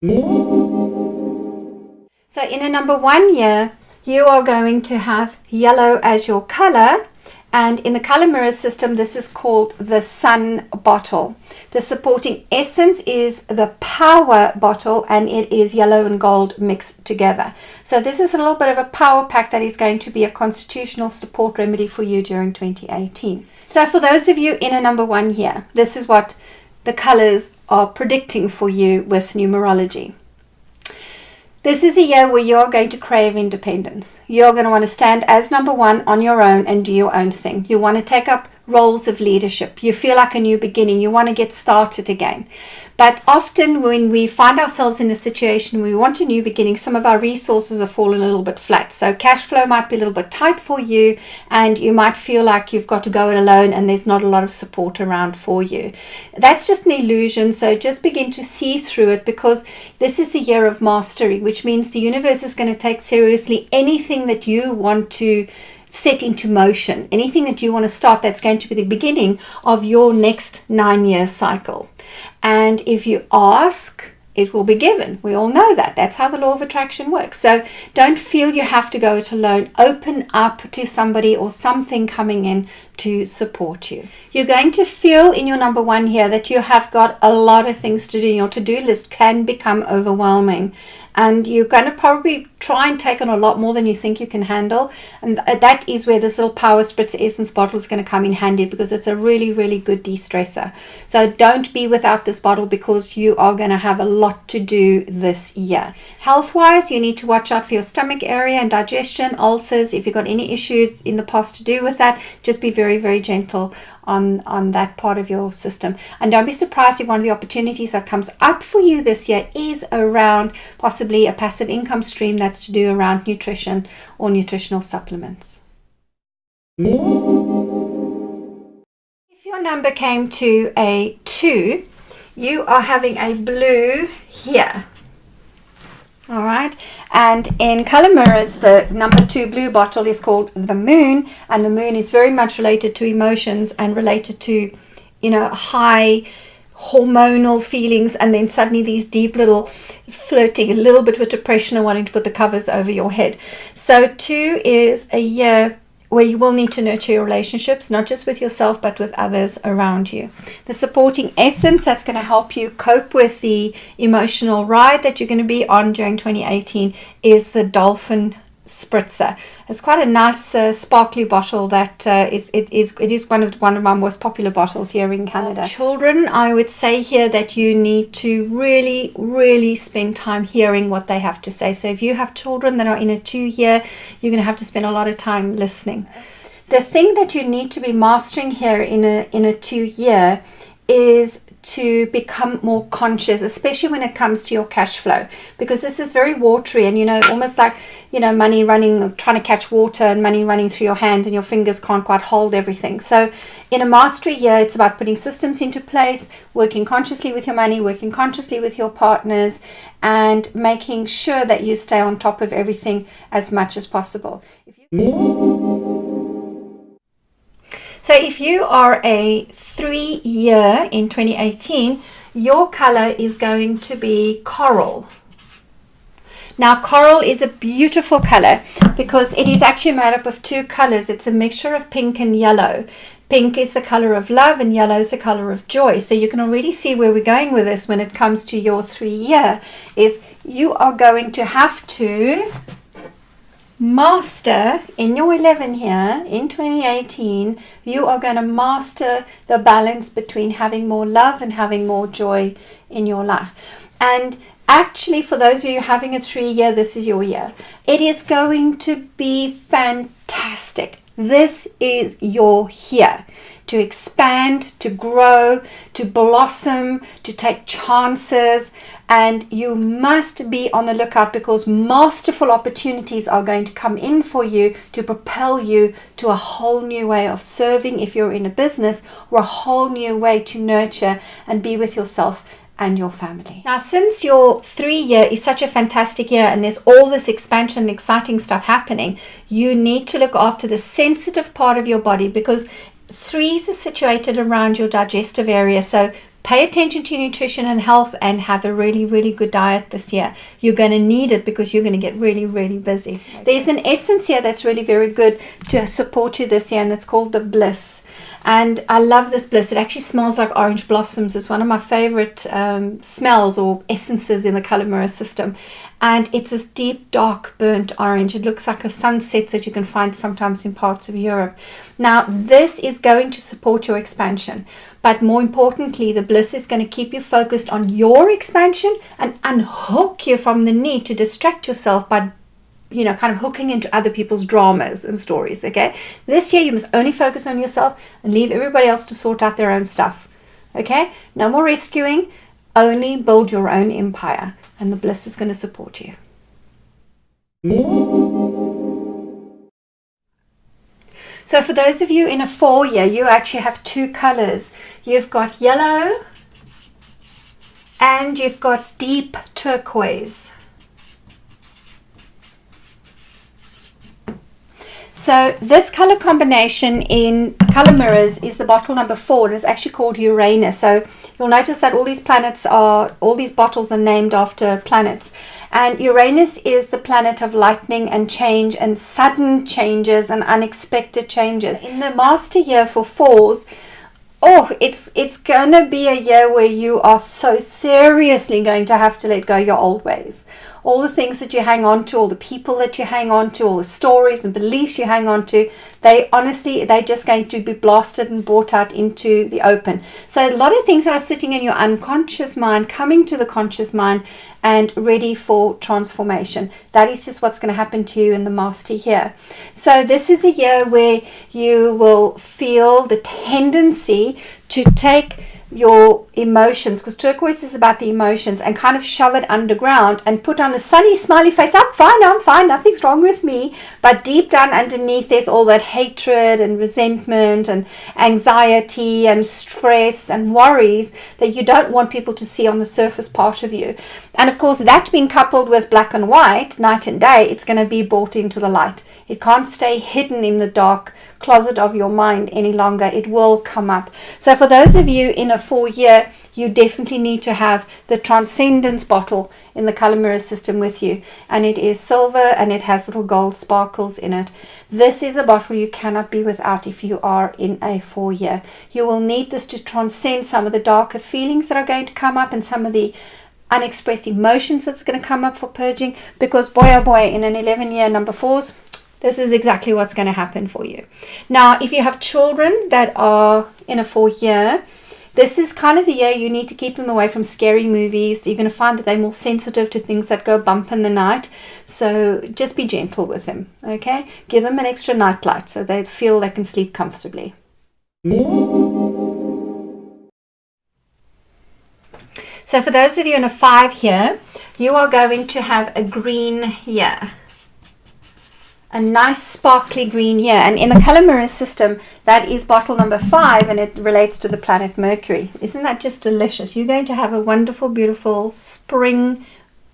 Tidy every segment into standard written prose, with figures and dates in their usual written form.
So in a number 1 year, you are going to have yellow as your color. And in the color mirror system, this is called the sun bottle. The supporting essence is the power bottle, and it is yellow and gold mixed together. So this is a little bit of a power pack that is going to be a constitutional support remedy for you during 2018. So for those of you in a number 1 year, this is what the colors are predicting for you with numerology. This is a year where you're going to crave independence. You're going to want to stand as number 1 on your own and do your own thing. You want to take up roles of leadership. You feel like a new beginning. You want to get started again. But often when we find ourselves in a situation where we want a new beginning, some of our resources have fallen a little bit flat. So cash flow might be a little bit tight for you, and you might feel like you've got to go it alone and there's not a lot of support around for you. That's just an illusion. So just begin to see through it, because this is the year of mastery, which means the universe is going to take seriously anything that you want to set into motion, anything that you want to start that's going to be the beginning of your next 9-year cycle. And if you ask, it will be given. We all know that. That's how the law of attraction works. So don't feel you have to go it alone. Open up to somebody or something coming in to support you. You're going to feel in your number 1 here that you have got a lot of things to do. Your to-do list can become overwhelming, and you're going to probably try and take on a lot more than you think you can handle. And that is where this little power spritzer essence bottle is going to come in handy, because it's a really, really good de-stressor. So don't be without this bottle, because you are going to have a lot to do this year. Health-wise, you need to watch out for your stomach area and digestion, ulcers. If you've got any issues in the past to do with that, just be very, very gentle on that part of your system. And don't be surprised if one of the opportunities that comes up for you this year is around possibly a passive income stream that's to do around nutrition or nutritional supplements. If your number came to a 2, you are having a blue here. All right, and in color mirrors, the number 2 blue bottle is called the moon, and the moon is very much related to emotions and related to, high hormonal feelings, and then suddenly these deep little flirting a little bit with depression and wanting to put the covers over your head. So 2 is a year where you will need to nurture your relationships, not just with yourself, but with others around you. The supporting essence that's going to help you cope with the emotional ride that you're going to be on during 2018 is the dolphin spritzer. It's quite a nice sparkly bottle that it is one of my most popular bottles here in Canada. Children, I would say here that you need to really, really spend time hearing what they have to say. So if you have children that are in a 2 year, you're going to have to spend a lot of time listening. The thing that you need to be mastering here in a 2 year is to become more conscious, especially when it comes to your cash flow, because this is very watery and almost like money running, trying to catch water, and money running through your hand and your fingers can't quite hold everything. So in a mastery year, it's about putting systems into place, working consciously with your money, working consciously with your partners, and making sure that you stay on top of everything as much as possible. So if you are a 3 year in 2018, your color is going to be coral. Now, coral is a beautiful color because it is actually made up of 2 colors. It's a mixture of pink and yellow. Pink is the color of love and yellow is the color of joy. So you can already see where we're going with this when it comes to your 3 year, is you are going to have to master in your 11 here in 2018. You are going to master the balance between having more love and having more joy in your life. And actually, for those of you having a 3 year, this is your year. It is going to be fantastic. This is your year to expand, to grow, to blossom, to take chances. And you must be on the lookout, because masterful opportunities are going to come in for you to propel you to a whole new way of serving if you're in a business, or a whole new way to nurture and be with yourself and your family. Now, since your 3 year is such a fantastic year and there's all this expansion and exciting stuff happening, you need to look after the sensitive part of your body, because 3s are situated around your digestive area. So Pay attention to nutrition and health and have a really, really good diet this year. You're going to need it because you're going to get really, really busy. Okay. There's an essence here that's really very good to support you this year, and it's called the Bliss. And I love this Bliss. It actually smells like orange blossoms. It's one of my favorite smells or essences in the color mirror system. And it's this deep, dark, burnt orange. It looks like a sunset that you can find sometimes in parts of Europe. Now, this is going to support your expansion. But more importantly, the Bliss is going to keep you focused on your expansion and unhook you from the need to distract yourself by kind of hooking into other people's dramas and stories, okay? This year, you must only focus on yourself and leave everybody else to sort out their own stuff, okay? No more rescuing, only build your own empire, and the Bliss is going to support you. So for those of you in a 4 year, you actually have 2 colors. You've got yellow and you've got deep turquoise. So this color combination in color mirrors is the bottle number 4, and it's actually called Uranus. So you'll notice that all these bottles are named after planets. And Uranus is the planet of lightning and change and sudden changes and unexpected changes. In the master year for 4s, it's going to be a year where you are so seriously going to have to let go your old ways. All the things that you hang on to, all the people that you hang on to, all the stories and beliefs you hang on to, they're just going to be blasted and brought out into the open. So a lot of things that are sitting in your unconscious mind, coming to the conscious mind and ready for transformation. That is just what's going to happen to you in the master year. So this is a year where you will feel the tendency to take your emotions, because turquoise is about the emotions, and kind of shove it underground and put on a sunny smiley face. I'm fine, nothing's wrong with me. But deep down underneath, there's all that hatred and resentment and anxiety and stress and worries that you don't want people to see on the surface part of you. And of course, that being coupled with black and white, night and day, it's going to be brought into the light. It can't stay hidden in the dark closet of your mind any longer. It will come up. So for those of you in a 4 year, you definitely need to have the Transcendence bottle in the color mirror system with you. And it is silver and it has little gold sparkles in it. This is a bottle you cannot be without if you are in a 4 year. You will need this to transcend some of the darker feelings that are going to come up and some of the unexpressed emotions that's going to come up for purging, because boy oh boy, in an 11 year number 4s, this is exactly what's going to happen for you. Now, if you have children that are in a 4 year, this is kind of the year you need to keep them away from scary movies. You're going to find that they're more sensitive to things that go bump in the night. So just be gentle with them, okay? Give them an extra nightlight so they feel they can sleep comfortably. So for those of you in a 5 year, you are going to have a green year. A nice sparkly green year, and in the color mirror system, that is bottle number 5, and it relates to the planet Mercury. Isn't that just delicious? You're going to have a wonderful, beautiful spring,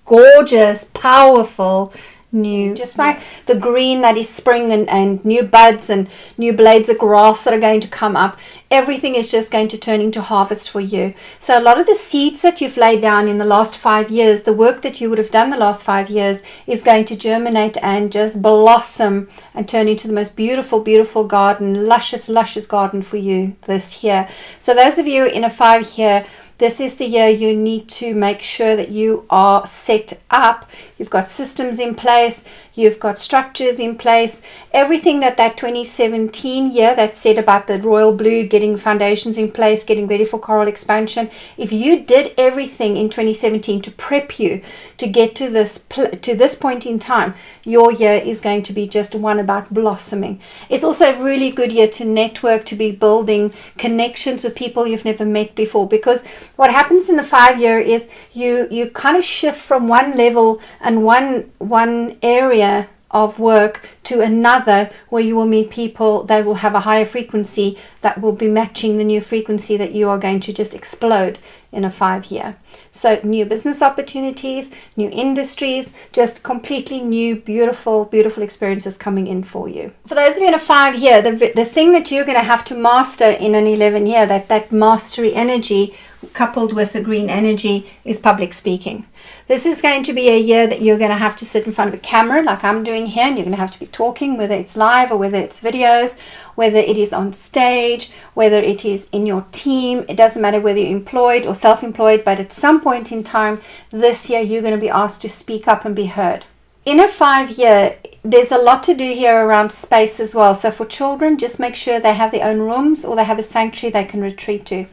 gorgeous, powerful new, just like the green that is spring and new buds and new blades of grass that are going to come up. Everything is just going to turn into harvest for you. So a lot of the seeds that you've laid down in the last 5 years, the work that you would have done the last 5 years, is going to germinate and just blossom and turn into the most beautiful, beautiful garden, luscious, luscious garden for you this year. So those of you in a 5 year, this is the year you need to make sure that you are set up. You've got systems in place. You've got structures in place. Everything that 2017 year that said about the royal blue, getting foundations in place, getting ready for coral expansion. If you did everything in 2017 to prep you to get to this point in time, your year is going to be just one about blossoming. It's also a really good year to network, to be building connections with people you've never met before, because what happens in the 5 year is you kind of shift from one level and one area of work to another, where you will meet people that will have a higher frequency that will be matching the new frequency that you are going to just explode in a 5 year. So new business opportunities, new industries, just completely new, beautiful, beautiful experiences coming in for you. For those of you in a 5 year, the thing that you're going to have to master in an 11 year, that mastery energy, coupled with the green energy is public speaking. This is going to be a year that you're going to have to sit in front of a camera like I'm doing here, and you're going to have to be talking, whether it's live or whether it's videos, whether it is on stage, whether it is in your team. It doesn't matter whether you're employed or self-employed, but at some point in time this year you're going to be asked to speak up and be heard. In a 5-year, there's a lot to do here around space as well. So for children, just make sure they have their own rooms or they have a sanctuary they can retreat to.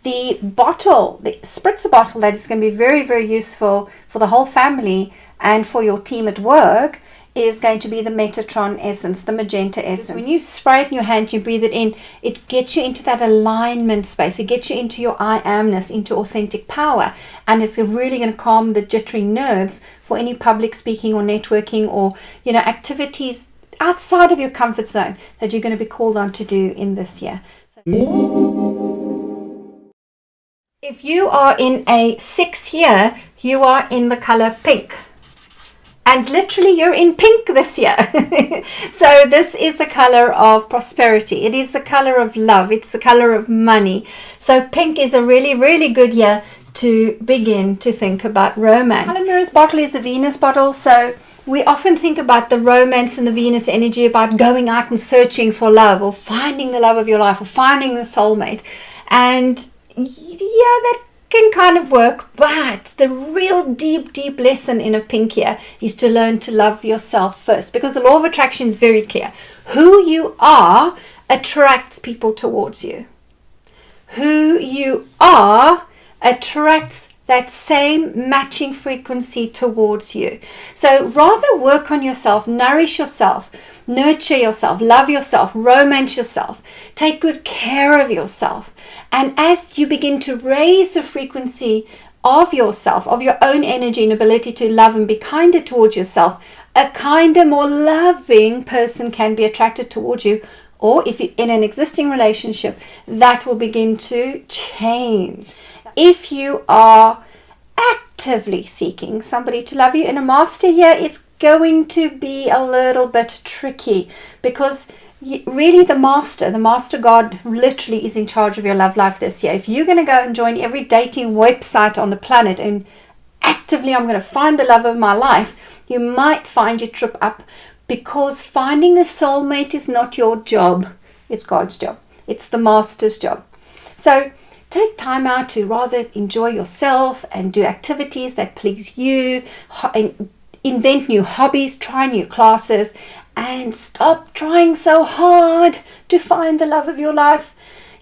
The bottle, the spritzer bottle, that is going to be very, very useful for the whole family and for your team at work, is going to be the Metatron essence, the magenta essence. When you spray it in your hand, you breathe it in, it gets you into that alignment space. It gets you into your I amness, into authentic power. And it's really going to calm the jittery nerves for any public speaking or networking or, activities outside of your comfort zone that you're going to be called on to do in this year. If you are in a 6th year, you are in the color pink. And literally you're in pink this year. So this is the color of prosperity. It is the color of love. It's the color of money. So pink is a really, really good year to begin to think about romance. Color Mirrors bottle is the Venus bottle. So we often think about the romance and the Venus energy, about going out and searching for love or finding the love of your life or finding the soulmate. And yeah, that can kind of work, but the real deep lesson in a pink year is to learn to love yourself first, because the law of attraction is very clear. Who you are attracts people towards you. Who you are attracts that same matching frequency towards you. So rather work on yourself, nourish yourself, nurture yourself, love yourself, romance yourself, take good care of yourself. And as you begin to raise the frequency of yourself, of your own energy and ability to love and be kinder towards yourself, a kinder, more loving person can be attracted towards you. Or if you're in an existing relationship, that will begin to change. If you are actively seeking somebody to love you in a master year, it's going to be a little bit tricky, because really the master God literally is in charge of your love life this year. If you're going to go and join every dating website on the planet and actively, I'm going to find the love of my life, you might find you trip up, because finding a soulmate is not your job. It's God's job. It's the master's job. So take time out to rather enjoy yourself and do activities that please you, invent new hobbies, try new classes, and stop trying so hard to find the love of your life.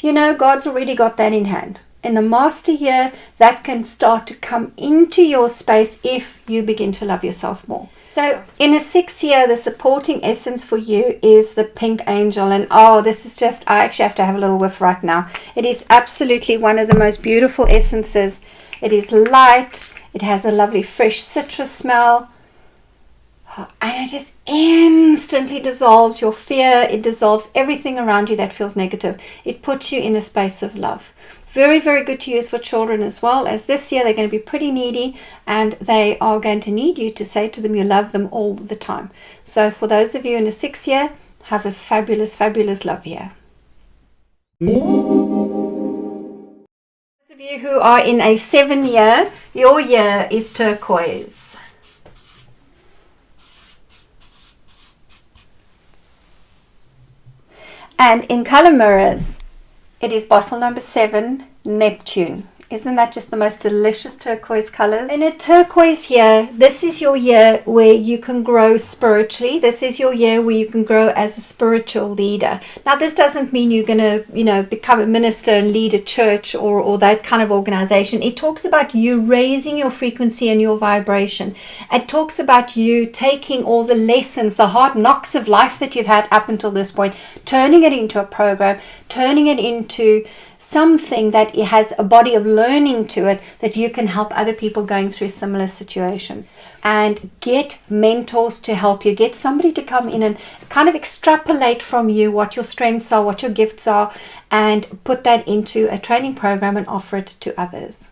God's already got that in hand. In the master year, that can start to come into your space if you begin to love yourself more. So in a 6th year, the supporting essence for you is the pink angel. And this is just, I actually have to have a little whiff right now. It is absolutely one of the most beautiful essences. It is light. It has a lovely fresh citrus smell. And it just instantly dissolves your fear. It dissolves everything around you that feels negative. It puts you in a space of love. Very, very good to use for children as well, as this year they're going to be pretty needy and they are going to need you to say to them you love them all the time. So for those of you in the 6th year, have a fabulous, fabulous love year. Those of you who are in a 7 year, your year is turquoise. And in color mirrors, it is bottle number 7, Neptune. Isn't that just the most delicious turquoise colors? In a turquoise year, this is your year where you can grow spiritually. This is your year where you can grow as a spiritual leader. Now, this doesn't mean you're going to, become a minister and lead a church or that kind of organization. It talks about you raising your frequency and your vibration. It talks about you taking all the lessons, the hard knocks of life that you've had up until this point, turning it into a program, turning it into something that it has a body of learning to it, that you can help other people going through similar situations. And get mentors to help you. Get somebody to come in and kind of extrapolate from you what your strengths are, what your gifts are, and put that into a training program and offer it to others.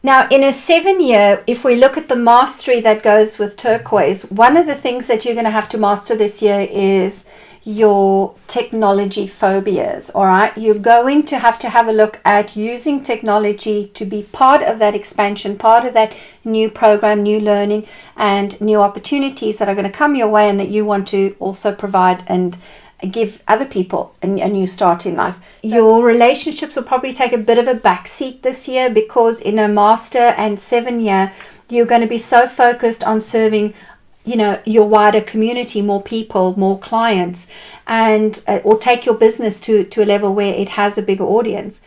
Now, in a 7-year, if we look at the mastery that goes with turquoise, one of the things that you're going to have to master this year is your technology phobias. All right, you're going to have a look at using technology to be part of that expansion, part of that new program, new learning, and new opportunities that are going to come your way, and that you want to also provide and give other people a new start in life. So your relationships will probably take a bit of a backseat this year, because in a master and 7-year, you're going to be so focused on serving, your wider community, more people, more clients, and or take your business to a level where it has a bigger audience.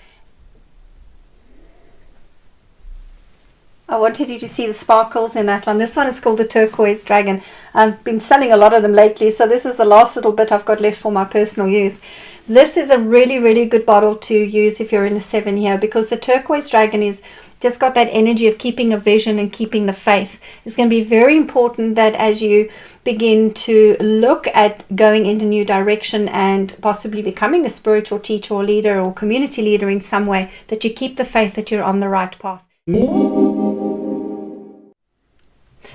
I wanted you to see the sparkles in that one. This one is called the Turquoise Dragon. I've been selling a lot of them lately, so this is the last little bit I've got left for my personal use. This is a really, really good bottle to use if you're in a 7-year, because the Turquoise Dragon is just got that energy of keeping a vision and keeping the faith. It's going to be very important that as you begin to look at going in a new direction and possibly becoming a spiritual teacher or leader or community leader in some way, that you keep the faith that you're on the right path.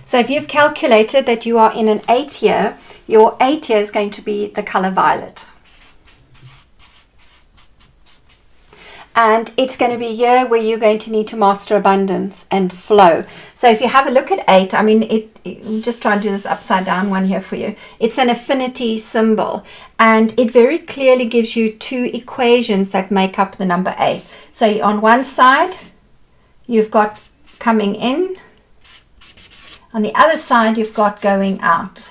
So if you've calculated that you are in an 8-year, your 8-year is going to be the color violet. And it's going to be a year where you're going to need to master abundance and flow. So if you have a look at 8, I'm just trying to do this upside down one here for you. It's an affinity symbol, and it very clearly gives you 2 equations that make up the number 8. So on one side, you've got coming in. On the other side, you've got going out.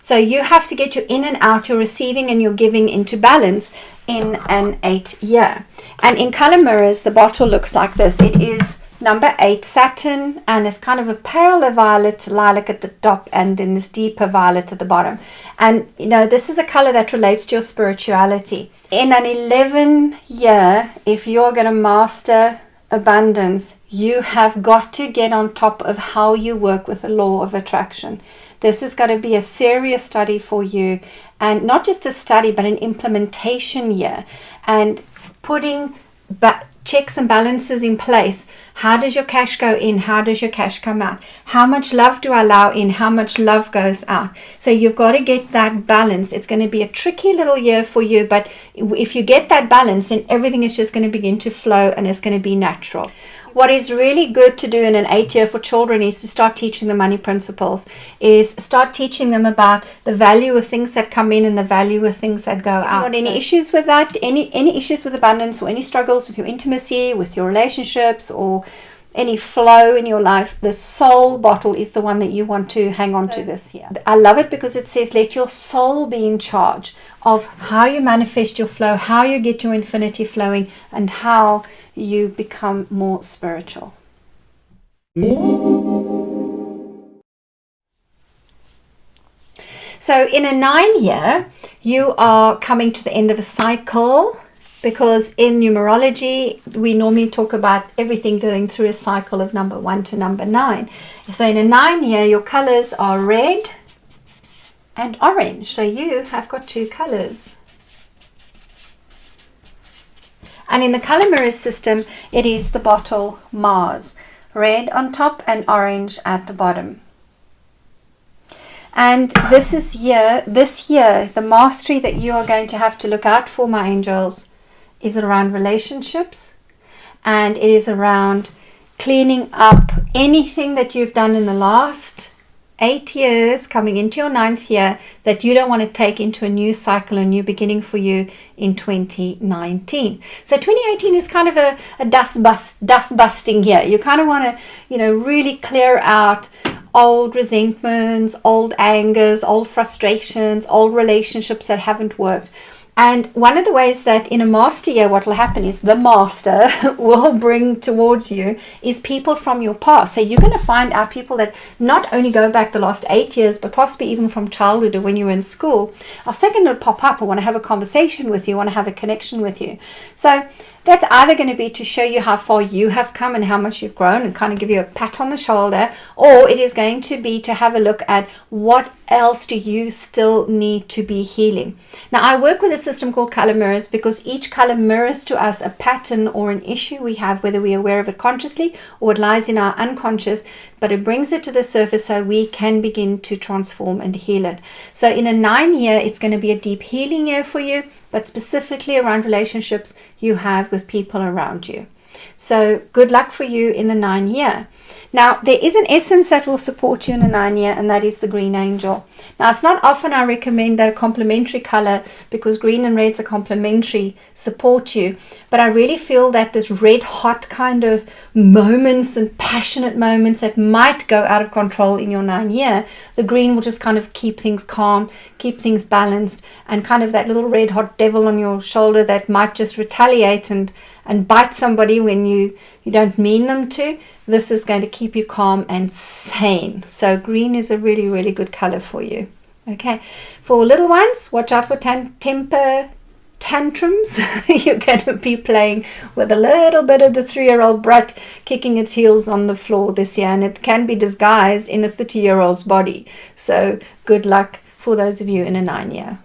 So you have to get your in and out, your receiving and your giving into balance in an 8-year. And in color mirrors, the bottle looks like this. It is number 8 Saturn, and it's kind of a paler violet lilac at the top, and then this deeper violet at the bottom. And this is a color that relates to your spirituality. In an 11-year, if you're going to master abundance, you have got to get on top of how you work with the law of attraction. This is going to be a serious study for you, and not just a study, but an implementation year, and putting checks and balances in place. How does your cash go in? How does your cash come out? How much love do I allow in? How much love goes out? So you've got to get that balance. It's going to be a tricky little year for you, but if you get that balance, then everything is just going to begin to flow, and it's going to be natural. What is really good to do in an 8-year for children is to start teaching them money principles, is start teaching them about the value of things that come in and the value of things that go out. If you got any issues with that, any issues with abundance, or any struggles with your intimacy, with your relationships, or any flow in your life, the soul bottle is the one that you want to hang on to this year. I love it because it says let your soul be in charge of how you manifest your flow, how you get your infinity flowing, and how you become more spiritual. So in a 9-year, you are coming to the end of a cycle, because in numerology, we normally talk about everything going through a cycle of number 1 to number 9. So in a 9-year, your colors are red and orange. So you have got 2 colors. And in the color mirror system, it is the bottle Mars. Red on top and orange at the bottom. And this year, the mastery that you are going to have to look out for, my angels, is around relationships, and it is around cleaning up anything that you've done in the last 8 years coming into your 9th year that you don't want to take into a new cycle, a new beginning for you in 2019. So 2018 is kind of a dust busting year. You kind of want to, really clear out old resentments, old angers, old frustrations, old relationships that haven't worked. And one of the ways that in a master year, what will happen is the master will bring towards you is people from your past. So you're going to find out people that not only go back the last 8 years, but possibly even from childhood or when you were in school, are second to pop up or want to have a conversation with you, want to have a connection with you. So That's either going to be to show you how far you have come and how much you've grown and kind of give you a pat on the shoulder, or it is going to be to have a look at what else do you still need to be healing. Now, I work with a system called color mirrors because each color mirrors to us a pattern or an issue we have, whether we're aware of it consciously or it lies in our unconscious, but it brings it to the surface so we can begin to transform and heal it. So in a 9 year, it's going to be a deep healing year for you, but specifically around relationships you have with people around you. So good luck for you in the 9 year. Now, there is an essence that will support you in a 9 year, and that is the green angel. Now, it's not often I recommend that a complementary color, because green and reds are complementary, support you. But I really feel that this red hot kind of moments and passionate moments that might go out of control in your 9 year, the green will just kind of keep things calm, keep things balanced, and kind of that little red hot devil on your shoulder that might just retaliate and bite somebody when you don't mean them to. This is going to keep you calm and sane. So green is a really, really good color for you. Okay. For little ones, watch out for temper tantrums. You're going to be playing with a little bit of the 3-year-old brat kicking its heels on the floor this year, and it can be disguised in a 30-year-old's body. So good luck for those of you in a 9 year.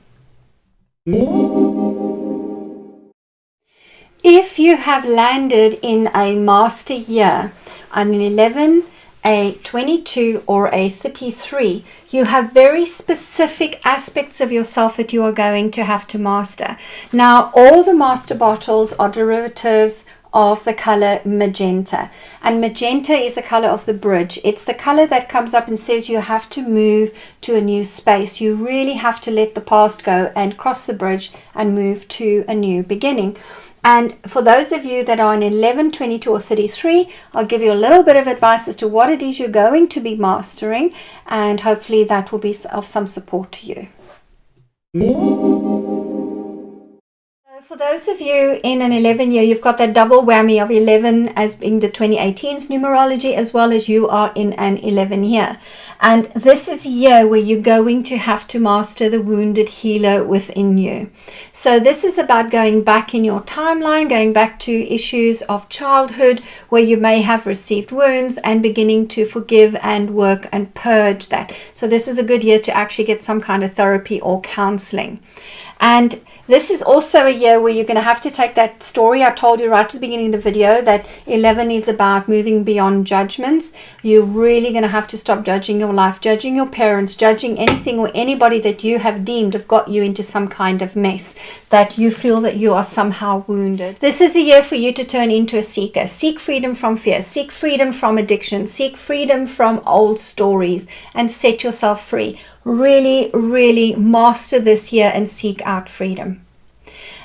If you have landed in a master year, an 11, a 22, or a 33, you have very specific aspects of yourself that you are going to have to master. Now, all the master bottles are derivatives of the color magenta, and magenta is the color of the bridge. It's the color that comes up and says you have to move to a new space. You really have to let the past go and cross the bridge and move to a new beginning. And for those of you that are in 11, 22, or 33, I'll give you a little bit of advice as to what it is you're going to be mastering, and hopefully that will be of some support to you. For those of you in an 11 year, you've got that double whammy of 11 as being the 2018's numerology, as well as you are in an 11 year. And this is a year where you're going to have to master the wounded healer within you. So this is about going back in your timeline, going back to issues of childhood where you may have received wounds, and beginning to forgive and work and purge that. So this is a good year to actually get some kind of therapy or counseling. And this is also a year where you're going to have to take that story I told you right at the beginning of the video, that 11 is about moving beyond judgments. You're really going to have to stop judging your life, judging your parents, judging anything or anybody that you have deemed have got you into some kind of mess, that you feel that you are somehow wounded. This is a year for you to turn into a seeker. Seek freedom from fear, seek freedom from addiction, seek freedom from old stories, and set yourself free. Really, really master this year and seek out freedom.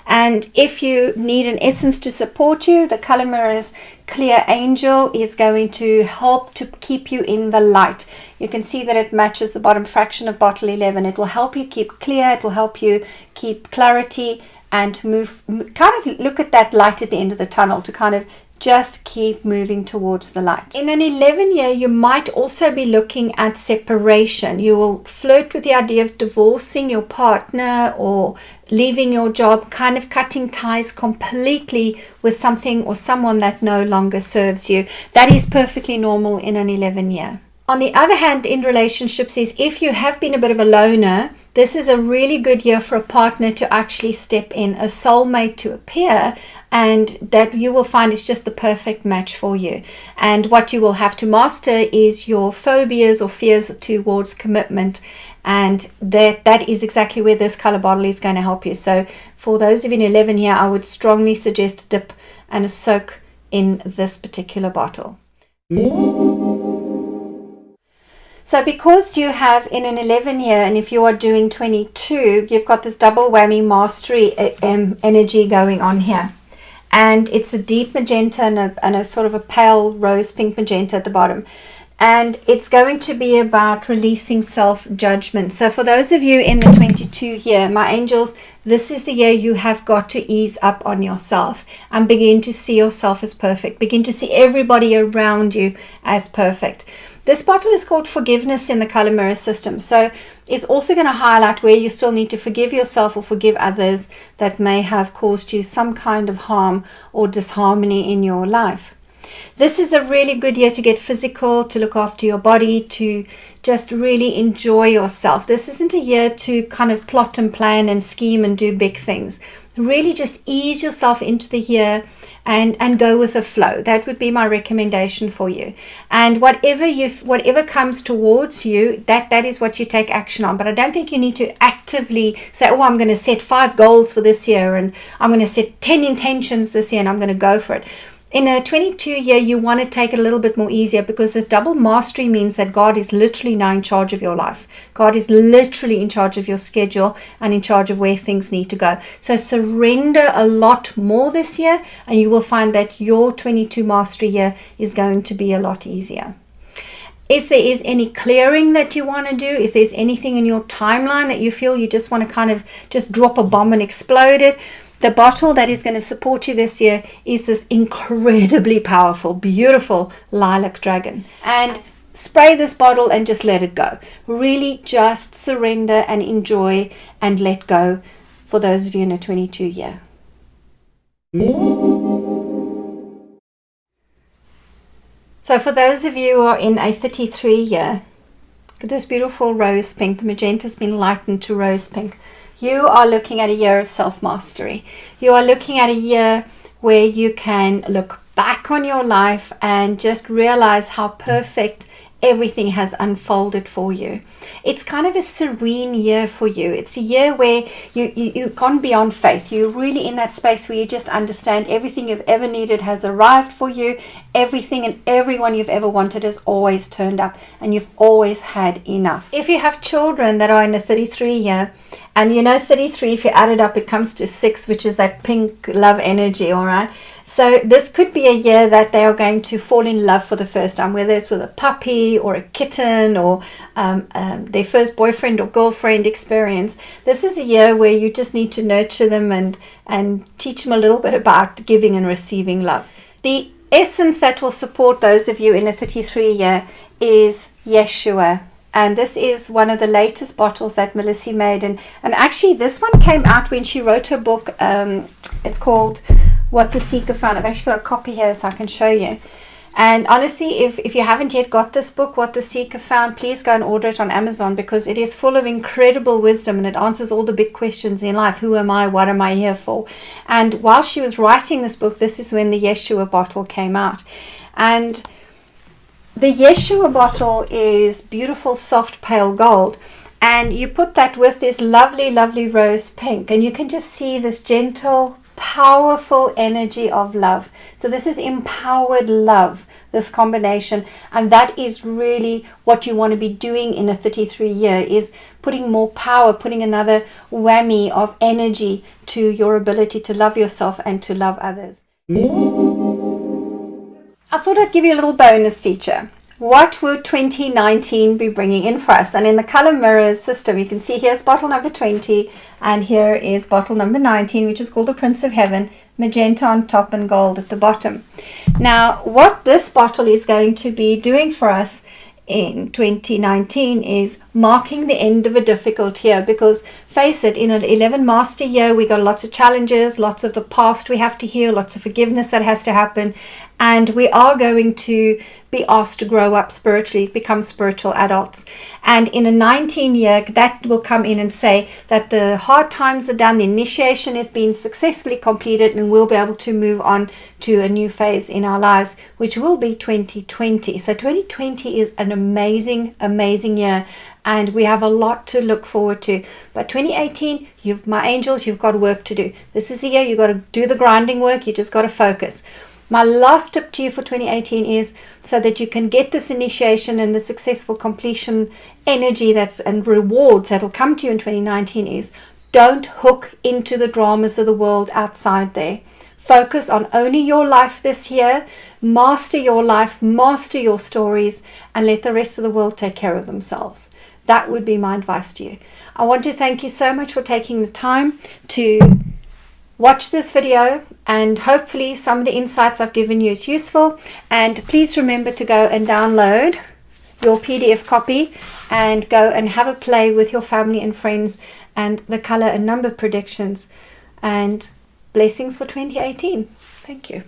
And if you need an essence to support you, the color mirrors Clear Angel is going to help to keep you in the light. You can see that it matches the bottom fraction of bottle 11. It will help you keep clear. It will help you keep clarity and kind of look at that light at the end of the tunnel to kind of just keep moving towards the light. In an 11 year, you might also be looking at separation. You will flirt with the idea of divorcing your partner or leaving your job, kind of cutting ties completely with something or someone that no longer serves you. That is perfectly normal in an 11 year. On the other hand, in relationships, is if you have been a bit of a loner, this is a really good year for a partner to actually step in, a soulmate to appear, and that you will find is just the perfect match for you. And what you will have to master is your phobias or fears towards commitment, and that is exactly where this color bottle is going to help you. So for those of you in 11 here, I would strongly suggest a dip and a soak in this particular bottle. So because you have in an 11 year, and if you are doing 22, you've got this double whammy mastery energy going on here. And it's a deep magenta and a sort of a pale rose pink magenta at the bottom. And it's going to be about releasing self-judgment. So for those of you in the 22 year, my angels, this is the year you have got to ease up on yourself and begin to see yourself as perfect. Begin to see everybody around you as perfect. This bottle is called forgiveness in the color mirror system. So it's also going to highlight where you still need to forgive yourself or forgive others that may have caused you some kind of harm or disharmony in your life. This is a really good year to get physical, to look after your body, to just really enjoy yourself. This isn't a year to kind of plot and plan and scheme and do big things. Really just ease yourself into the year and go with the flow. That would be my recommendation for you. And whatever comes towards you, that is what you take action on. But I don't think you need to actively say, oh, I'm going to set 5 goals for this year, and I'm going to set 10 intentions this year, and I'm going to go for it. In a 22 year, you want to take it a little bit more easier, because this double mastery means that God is literally now in charge of your life. God is literally in charge of your schedule and in charge of where things need to go. So surrender a lot more this year, and you will find that your 22 mastery year is going to be a lot easier. If there is any clearing that you want to do, if there's anything in your timeline that you feel you just want to kind of just drop a bomb and explode it, the bottle that is going to support you this year is this incredibly powerful, beautiful lilac dragon. And spray this bottle and just let it go. Really just surrender and enjoy and let go for those of you in a 22 year. So for those of you who are in a 33 year, look at this beautiful rose pink. The magenta has been lightened to rose pink. You are looking at a year of self-mastery. You are looking at a year where you can look back on your life and just realize how perfect everything has unfolded for you. It's kind of a serene year for you. It's a year where you've gone beyond faith. You're really in that space where you just understand everything you've ever needed has arrived for you. Everything and everyone you've ever wanted has always turned up, and you've always had enough. If you have children that are in the 33 year, and you know 33, if you add it up, it comes to 6, which is that pink love energy, all right? So this could be a year that they are going to fall in love for the first time, whether it's with a puppy or a kitten or their first boyfriend or girlfriend experience. This is a year where you just need to nurture them and teach them a little bit about giving and receiving love. The essence that will support those of you in a 33 year is Yeshua. And this is one of the latest bottles that Melissa made. And actually, this one came out when she wrote her book. It's called What the Seeker Found. I've actually got a copy here so I can show you. And honestly, if you haven't yet got this book, What the Seeker Found, please go and order it on Amazon, because it is full of incredible wisdom and it answers all the big questions in life. Who am I? What am I here for? And while she was writing this book, this is when the Yeshua bottle came out. And the Yeshua bottle is beautiful, soft, pale gold. And you put that with this lovely, lovely rose pink. And you can just see this gentle, powerful energy of love. So this is empowered love, this combination. And that is really what you want to be doing in a 33 year, is putting more power, putting another whammy of energy to your ability to love yourself and to love others. I thought I'd give you a little bonus feature. What would 2019 be bringing in for us? And in the color mirrors system, you can see here's bottle number 20 and here is bottle number 19, which is called the Prince of Heaven, magenta on top and gold at the bottom. Now, what this bottle is going to be doing for us in 2019 is marking the end of a difficult year, because face it, in an 11 master year we got lots of challenges, lots of the past we have to heal, lots of forgiveness that has to happen, and we are going to be asked to grow up spiritually, become spiritual adults. And in a 19 year, that will come in and say that the hard times are done, the initiation has been successfully completed, and we'll be able to move on to a new phase in our lives, which will be 2020. So 2020 is an amazing, amazing year, and we have a lot to look forward to. But 2018, my angels, you've got work to do. This is a year you've got to do the grinding work. You just got to focus. My last tip to you for 2018 is, so that you can get this initiation and the successful completion energy and rewards that will come to you in 2019, is don't hook into the dramas of the world outside there. Focus on owning your life this year. Master your life, master your stories, and let the rest of the world take care of themselves. That would be my advice to you. I want to thank you so much for taking the time to watch this video, and hopefully some of the insights I've given you is useful. And please remember to go and download your PDF copy and go and have a play with your family and friends and the color and number predictions. And blessings for 2018. Thank you.